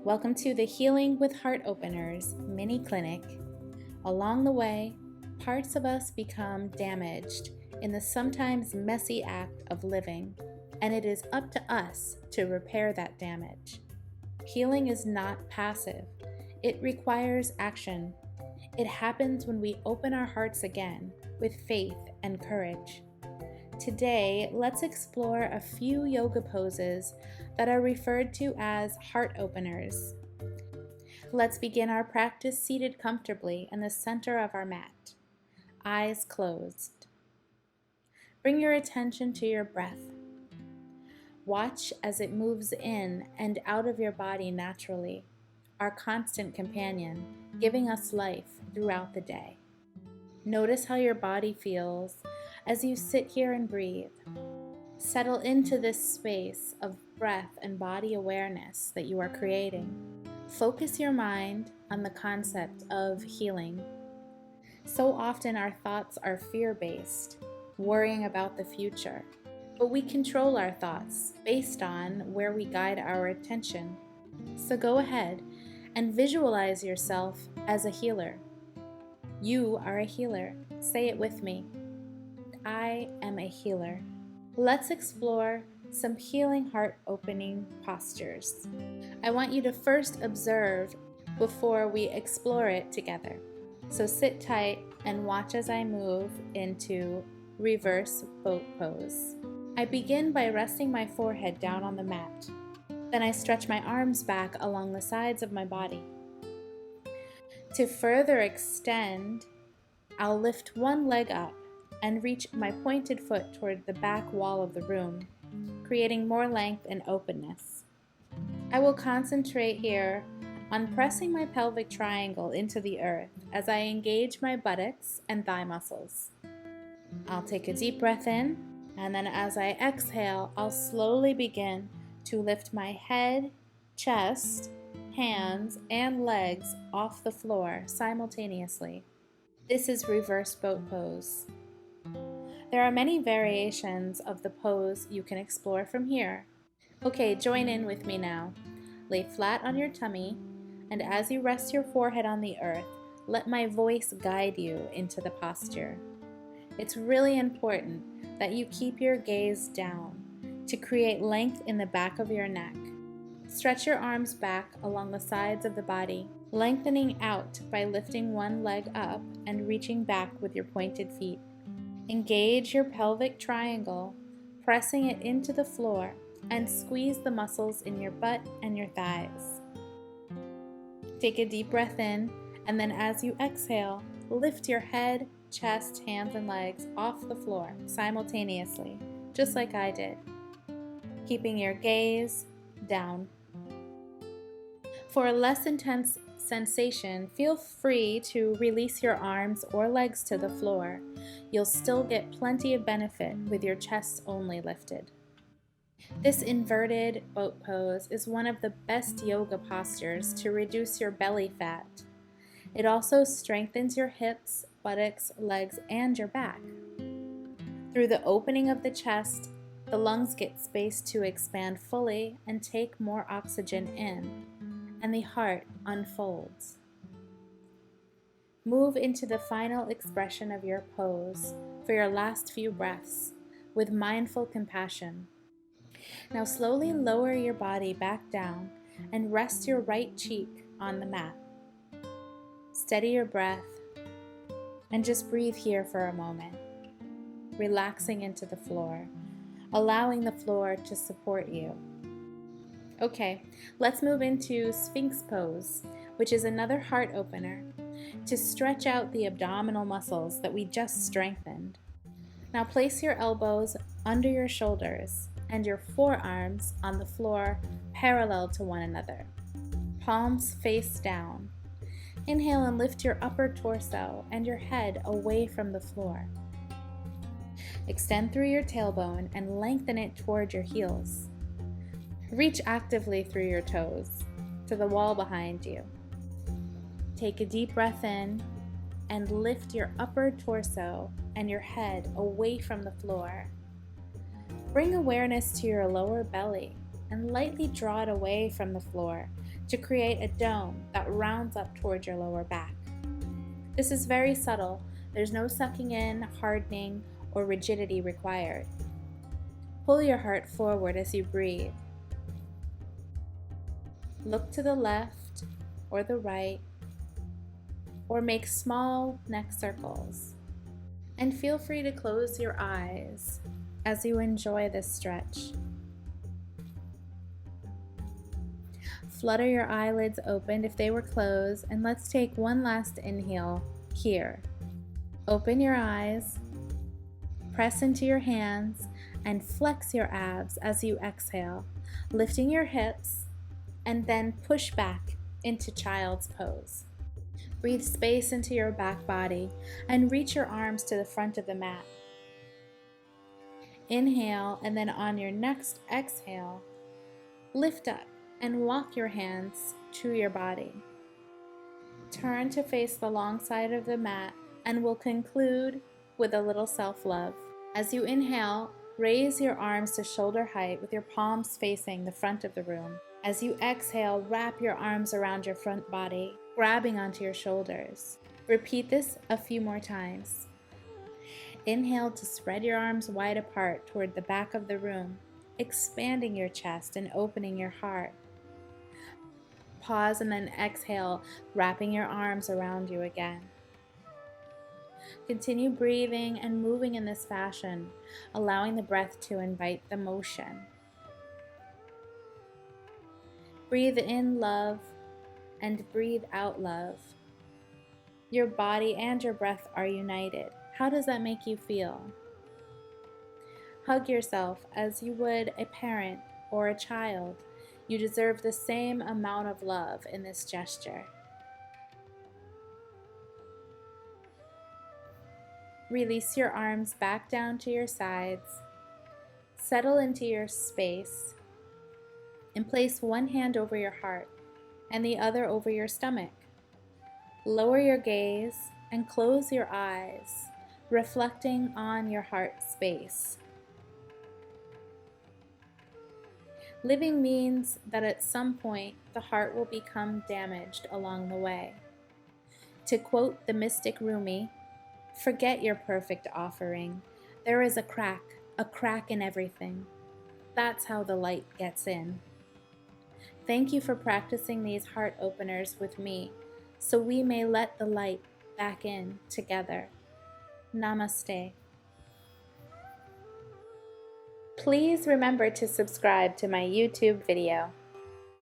Welcome to the Healing with Heart Openers mini clinic. Along the way, parts of us become damaged in the sometimes messy act of living, and it is up to us to repair that damage. Healing is not passive. It requires action. It happens when we open our hearts again with faith and courage. Today, let's explore a few yoga poses that are referred to as heart openers. Let's begin our practice seated comfortably in the center of our mat, eyes closed. Bring your attention to your breath. Watch as it moves in and out of your body naturally, our constant companion, giving us life throughout the day. Notice how your body feels as you sit here and breathe. Settle into this space of breath and body awareness that you are creating. Focus your mind on the concept of healing. So often our thoughts are fear-based, worrying about the future, but we control our thoughts based on where we guide our attention. So go ahead and visualize yourself as a healer. You are a healer. Say it with me. I am a healer. Let's explore some healing heart opening postures. I want you to first observe before we explore it together. So sit tight and watch as I move into reverse boat pose. I begin by resting my forehead down on the mat. Then I stretch my arms back along the sides of my body. To further extend, I'll lift one leg up and reach my pointed foot toward the back wall of the room, creating more length and openness. I will concentrate here on pressing my pelvic triangle into the earth as I engage my buttocks and thigh muscles. I'll take a deep breath in, and then as I exhale, I'll slowly begin to lift my head, chest, hands, and legs off the floor simultaneously. This is reverse boat pose. There are many variations of the pose you can explore from here. Okay, join in with me now. Lay flat on your tummy, and as you rest your forehead on the earth, let my voice guide you into the posture. It's really important that you keep your gaze down to create length in the back of your neck. Stretch your arms back along the sides of the body, lengthening out by lifting one leg up and reaching back with your pointed feet. Engage your pelvic triangle, pressing it into the floor, and squeeze the muscles in your butt and your thighs. Take a deep breath in, and then as you exhale, lift your head, chest, hands, and legs off the floor simultaneously, just like I did, keeping your gaze down. For a less intense sensation, feel free to release your arms or legs to the floor. You'll still get plenty of benefit with your chest only lifted. This inverted boat pose is one of the best yoga postures to reduce your belly fat. It also strengthens your hips, buttocks, legs, and your back. Through the opening of the chest, the lungs get space to expand fully and take more oxygen in, and the heart unfolds. Move into the final expression of your pose for your last few breaths with mindful compassion. Now slowly lower your body back down and rest your right cheek on the mat. Steady your breath and just breathe here for a moment, relaxing into the floor, allowing the floor to support you. Okay, let's move into Sphinx pose, which is another heart opener to stretch out the abdominal muscles that we just strengthened. Now place your elbows under your shoulders and your forearms on the floor parallel to one another. Palms face down. Inhale and lift your upper torso and your head away from the floor. Extend through your tailbone and lengthen it toward your heels. Reach actively through your toes to the wall behind you. Take a deep breath in and lift your upper torso and your head away from the floor. Bring awareness to your lower belly and lightly draw it away from the floor to create a dome that rounds up toward your lower back. This is very subtle. There's no sucking in, hardening, or rigidity required. Pull your heart forward as you breathe. Look to the left or the right, or make small neck circles. And feel free to close your eyes as you enjoy this stretch. Flutter your eyelids open if they were closed, and let's take one last inhale here. Open your eyes, press into your hands, and flex your abs as you exhale, lifting your hips, and then push back into child's pose. Breathe space into your back body and reach your arms to the front of the mat. Inhale, and then on your next exhale, lift up and walk your hands to your body. Turn to face the long side of the mat, and we'll conclude with a little self-love. As you inhale, raise your arms to shoulder height with your palms facing the front of the room. As you exhale, wrap your arms around your front body, grabbing onto your shoulders. Repeat this a few more times. Inhale to spread your arms wide apart toward the back of the room, expanding your chest and opening your heart. Pause and then exhale, wrapping your arms around you again. Continue breathing and moving in this fashion, allowing the breath to invite the motion. Breathe in love and breathe out love. Your body and your breath are united. How does that make you feel? Hug yourself as you would a parent or a child. You deserve the same amount of love in this gesture. Release your arms back down to your sides. Settle into your space and place one hand over your heart and the other over your stomach. Lower your gaze and close your eyes, reflecting on your heart space. Living means that at some point the heart will become damaged along the way. To quote the mystic Rumi, "Forget your perfect offering. There is a crack in everything. That's how the light gets in." Thank you for practicing these heart openers with me, so we may let the light back in together. Namaste. Please remember to subscribe to my YouTube video.